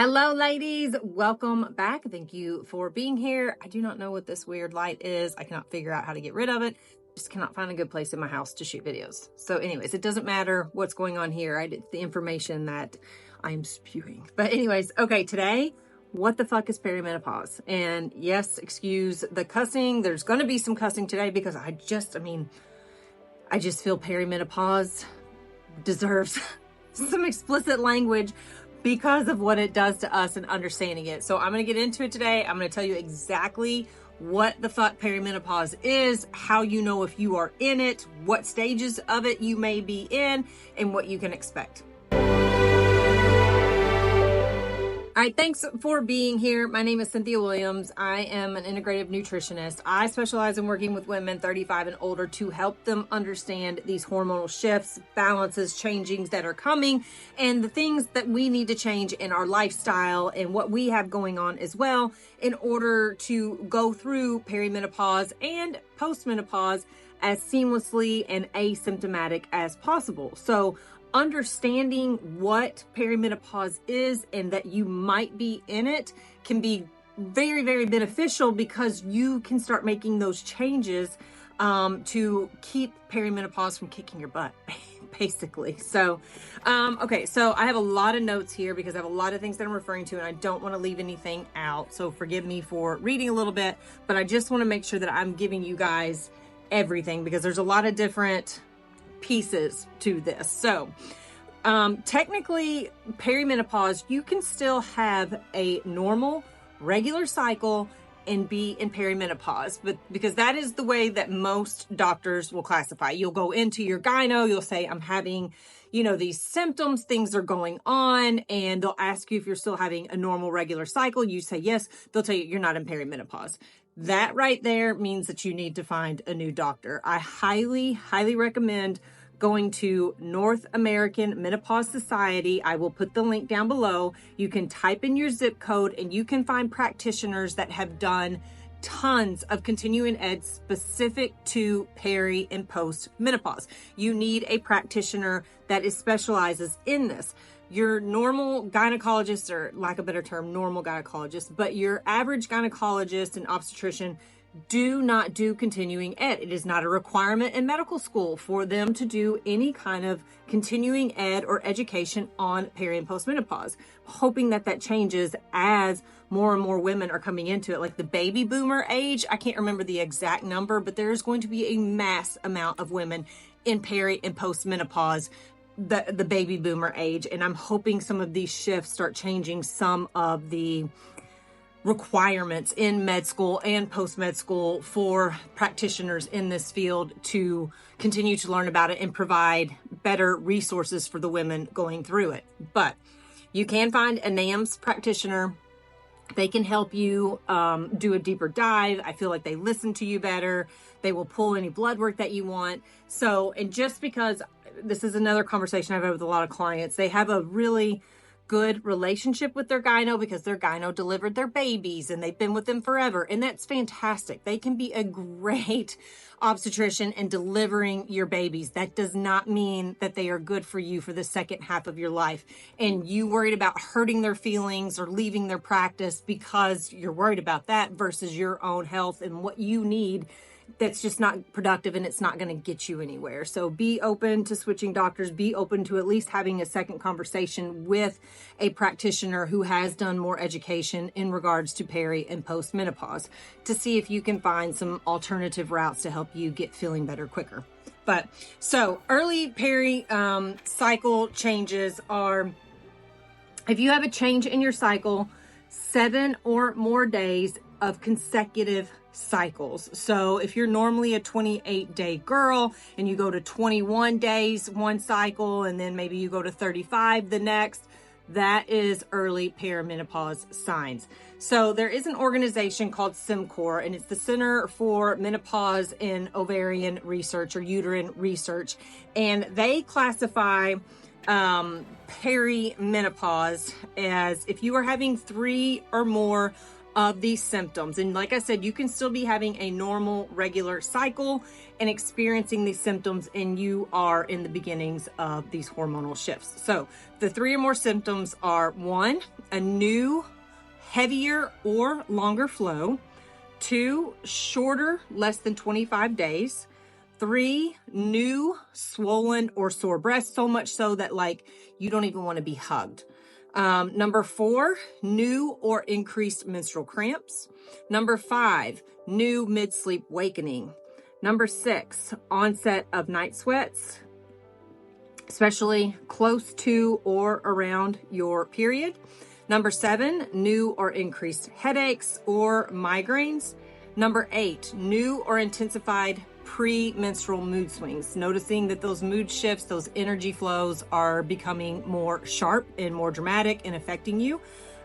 Hello, ladies. Welcome back. Thank you for being here. I do not know what this weird light is. I cannot figure out how to get rid of it. Just cannot find a good place in my house to shoot videos. So anyways, it doesn't matter what's going on here. It's the information that I'm spewing. But anyways, okay, today, what the fuck is perimenopause? And yes, excuse the cussing. There's going to be some cussing today because I just feel perimenopause deserves some explicit language because of what it does to us and understanding it. So I'm going to get into it today. I'm going to tell you exactly what the fuck perimenopause is, how you know if you are in it, what stages of it you may be in, and what you can expect. All right, thanks for being here. My name is Cynthia Williams. I am an integrative nutritionist. I specialize in working with women 35 and older to help them understand these hormonal shifts, balances, changings that are coming, and the things that we need to change in our lifestyle and what we have going on as well in order to go through perimenopause and postmenopause as seamlessly and asymptomatic as possible. So understanding what perimenopause is and that you might be in it can be very, very beneficial because you can start making those changes to keep perimenopause from kicking your butt, basically. So, okay, so I have a lot of notes here because I have a lot of things that I'm referring to and I don't want to leave anything out. So forgive me for reading a little bit, but I just want to make sure that I'm giving you guys everything because there's a lot of different pieces to this. So technically perimenopause, you can still have a normal regular cycle and be in perimenopause, but because that is the way that most doctors will classify. You'll go into your gyno, you'll say, I'm having, these symptoms, things are going on, and they'll ask you if you're still having a normal regular cycle. You say yes, they'll tell you you're not in perimenopause. That right there means that you need to find a new doctor. I highly, highly recommend going to North American Menopause Society. I will put the link down below. You can type in your zip code and you can find practitioners that have done tons of continuing ed specific to peri and post menopause. You need a practitioner that specializes in this. Your normal gynecologist, or lack of a better term, normal gynecologist, but your average gynecologist and obstetrician do not do continuing ed. It is not a requirement in medical school for them to do any kind of continuing ed or education on peri and postmenopause. Hoping that changes as more and more women are coming into it, like the baby boomer age. I can't remember the exact number, but there is going to be a mass amount of women in peri and postmenopause, the baby boomer age. And I'm hoping some of these shifts start changing some of the requirements in med school and post-med school for practitioners in this field to continue to learn about it and provide better resources for the women going through it. But you can find a NAMS practitioner. They can help you do a deeper dive. I feel like they listen to you better. They will pull any blood work that you want. So, and just because this is another conversation I've had with a lot of clients, they have a really good relationship with their gyno because their gyno delivered their babies and they've been with them forever. And that's fantastic. They can be a great obstetrician in delivering your babies. That does not mean that they are good for you for the second half of your life. And you worried about hurting their feelings or leaving their practice because you're worried about that versus your own health and what you need. That's just not productive and it's not going to get you anywhere. So be open to switching doctors, be open to at least having a second conversation with a practitioner who has done more education in regards to peri and postmenopause to see if you can find some alternative routes to help you get feeling better quicker. But so early peri cycle changes are, if you have a change in your cycle, 7 or more days of consecutive cycles. So if you're normally a 28-day girl and you go to 21 days one cycle and then maybe you go to 35 the next, that is early perimenopause signs. So there is an organization called CIMCOR, and it's the Center for Menopause and Ovarian Research or Uterine Research, and they classify perimenopause as if you are having 3 or more of these symptoms. And like I said, you can still be having a normal, regular cycle and experiencing these symptoms, and you are in the beginnings of these hormonal shifts. So the 3 or more symptoms are: 1, a new, heavier or longer flow; 2, shorter, less than 25 days; 3, new, swollen or sore breasts, so much so that like you don't even want to be hugged. Number 4, new or increased menstrual cramps. Number 5, new mid-sleep wakening. Number 6, onset of night sweats, especially close to or around your period. Number 7, new or increased headaches or migraines. Number 8, new or intensified pre-menstrual mood swings, noticing that those mood shifts, those energy flows are becoming more sharp and more dramatic and affecting you.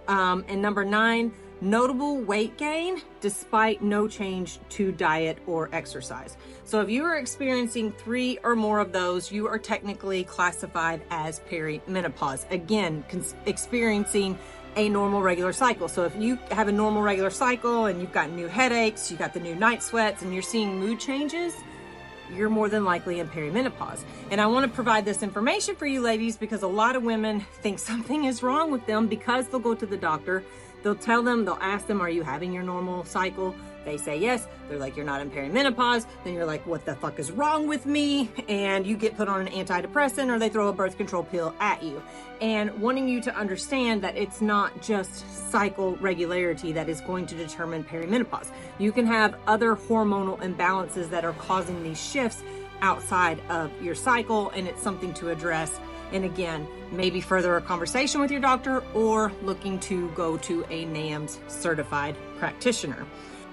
And number 9, notable weight gain despite no change to diet or exercise. So if you are experiencing 3 or more of those, you are technically classified as perimenopause. Again, experiencing a normal regular cycle. So if you have a normal regular cycle and you've got new headaches, you've got the new night sweats, and you're seeing mood changes, you're more than likely in perimenopause. And I want to provide this information for you ladies because a lot of women think something is wrong with them because they'll go to the doctor. They'll ask them, are you having your normal cycle? They say yes. They're like, you're not in perimenopause. Then you're like, what the fuck is wrong with me? And you get put on an antidepressant, or they throw a birth control pill at you. And wanting you to understand that it's not just cycle regularity that is going to determine perimenopause. You can have other hormonal imbalances that are causing these shifts outside of your cycle, and it's something to address. And again, maybe further a conversation with your doctor or looking to go to a NAMS certified practitioner.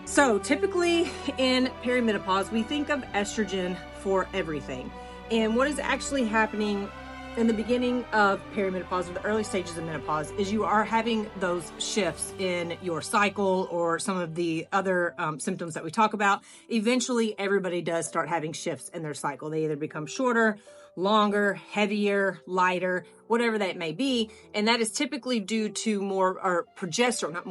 So typically in perimenopause, we think of estrogen for everything. And what is actually happening in the beginning of perimenopause, or the early stages of menopause, is you are having those shifts in your cycle or some of the other symptoms that we talk about. Eventually, everybody does start having shifts in their cycle. They either become shorter, longer, heavier, lighter, whatever that may be. And that is typically due to progesterone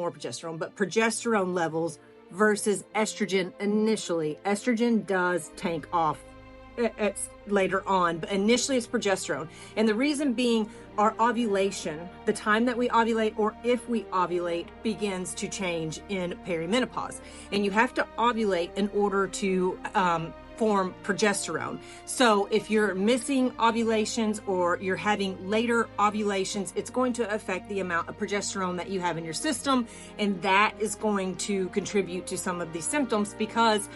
levels versus estrogen initially. Estrogen does tank off later on, but initially it's progesterone. And the reason being, our ovulation, the time that we ovulate, or if we ovulate, begins to change in perimenopause. And you have to ovulate in order to form progesterone. So if you're missing ovulations or you're having later ovulations, it's going to affect the amount of progesterone that you have in your system, and that is going to contribute to some of these symptoms because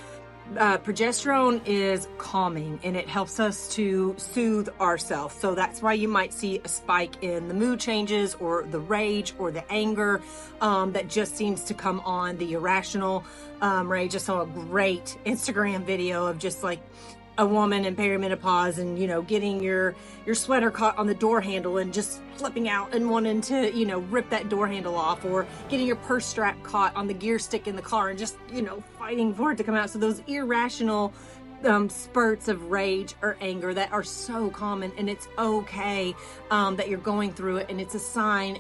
progesterone is calming and it helps us to soothe ourselves. So that's why you might see a spike in the mood changes or the rage or the anger that just seems to come on, the irrational rage. I saw a great Instagram video of just like a woman in perimenopause and, you know, getting your sweater caught on the door handle and just flipping out and wanting to, you know, rip that door handle off, or getting your purse strap caught on the gear stick in the car and just, you know, fighting for it to come out. So those irrational spurts of rage or anger that are so common, and it's okay that you're going through it, and it's a sign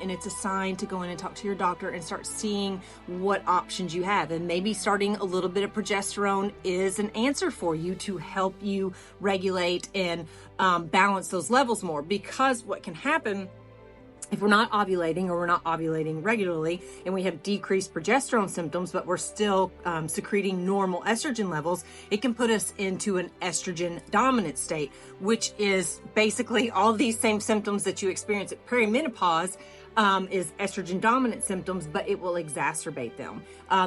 to go in and talk to your doctor and start seeing what options you have. And maybe starting a little bit of progesterone is an answer for you to help you regulate and balance those levels more, because what can happen if we're not ovulating, or we're not ovulating regularly, and we have decreased progesterone symptoms, but we're still secreting normal estrogen levels, it can put us into an estrogen dominant state, which is basically all these same symptoms that you experience at perimenopause. Is estrogen dominant symptoms, but it will exacerbate them.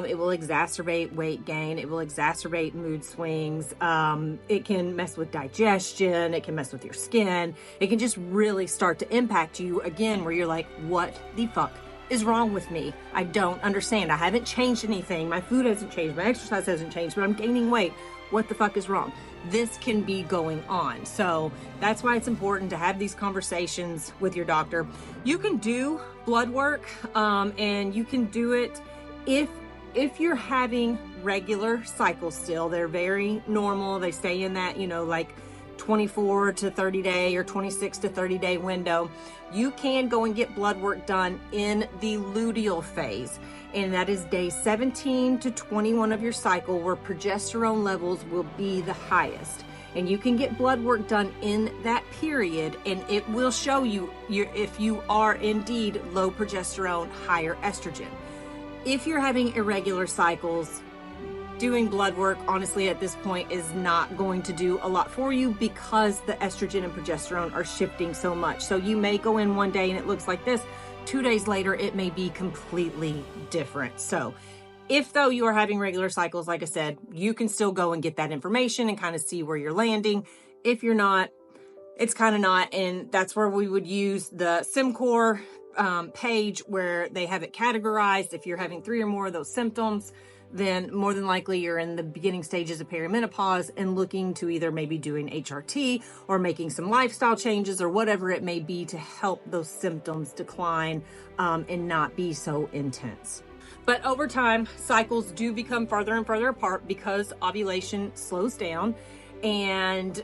It will exacerbate weight gain. It will exacerbate mood swings. It can mess with digestion. It can mess with your skin. It can just really start to impact you again, where you're like, what the fuck is wrong with me? I don't understand. I haven't changed anything. My food hasn't changed. My exercise hasn't changed, but I'm gaining weight. What the fuck is wrong? This can be going on. So that's why it's important to have these conversations with your doctor. You can do blood work, and you can do it if you're having regular cycles still. They're very normal. They stay in that, you know, like 24 to 30 day or 26 to 30 day window, you can go and get blood work done in the luteal phase. And that is day 17 to 21 of your cycle, where progesterone levels will be the highest. And you can get blood work done in that period, and it will show you if you are indeed low progesterone, higher estrogen. If you're having irregular cycles, doing blood work, honestly, at this point is not going to do a lot for you, because the estrogen and progesterone are shifting so much. So you may go in one day and it looks like this. 2 days later, it may be completely different. So if though you are having regular cycles, like I said, you can still go and get that information and kind of see where you're landing. If you're not, it's kind of not. And that's where we would use the SimCore page, where they have it categorized. If you're having 3 or more of those symptoms, then more than likely you're in the beginning stages of perimenopause and looking to either maybe doing HRT or making some lifestyle changes or whatever it may be to help those symptoms decline and not be so intense. But over time, cycles do become further and further apart because ovulation slows down, and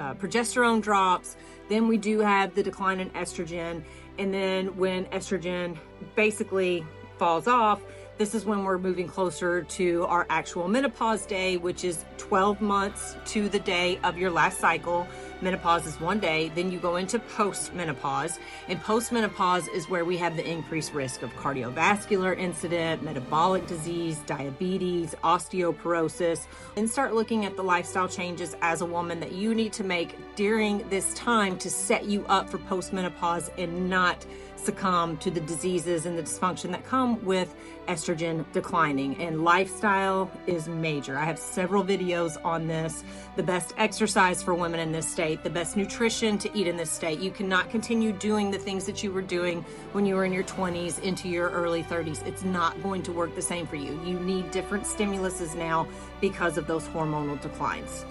progesterone drops. Then we do have the decline in estrogen, and then when estrogen basically falls off, this is when we're moving closer to our actual menopause day, which is 12 months to the day of your last cycle. Menopause is 1 day. Then you go into postmenopause, and postmenopause is where we have the increased risk of cardiovascular incident, metabolic disease, diabetes, osteoporosis, and start looking at the lifestyle changes as a woman that you need to make during this time to set you up for postmenopause and not succumb to the diseases and the dysfunction that come with estrogen declining. And lifestyle is major. I have several videos on this. The best exercise for women in this state, the best nutrition to eat in this state. You cannot continue doing the things that you were doing when you were in your 20s into your early 30s. It's not going to work the same for you. You need different stimuluses now because of those hormonal declines.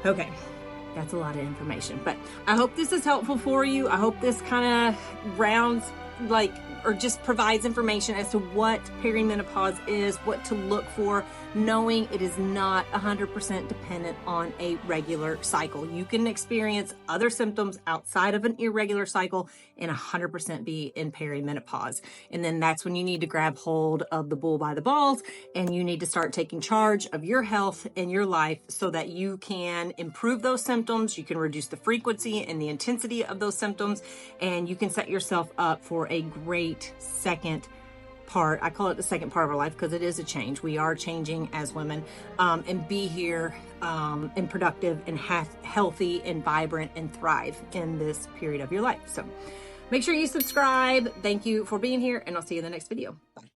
Okay. That's a lot of information, but I hope this is helpful for you. I hope this kind of rounds or just provides information as to what perimenopause is, what to look for, knowing it is not 100% dependent on a regular cycle. You can experience other symptoms outside of an irregular cycle and 100% be in perimenopause. And then that's when you need to grab hold of the bull by the balls, and you need to start taking charge of your health and your life so that you can improve those symptoms, you can reduce the frequency and the intensity of those symptoms, and you can set yourself up for a great second part. I call it the second part of our life because it is a change. We are changing as women, and be here and productive and healthy and vibrant and thrive in this period of your life. So make sure you subscribe. Thank you for being here, and I'll see you in the next video. Bye.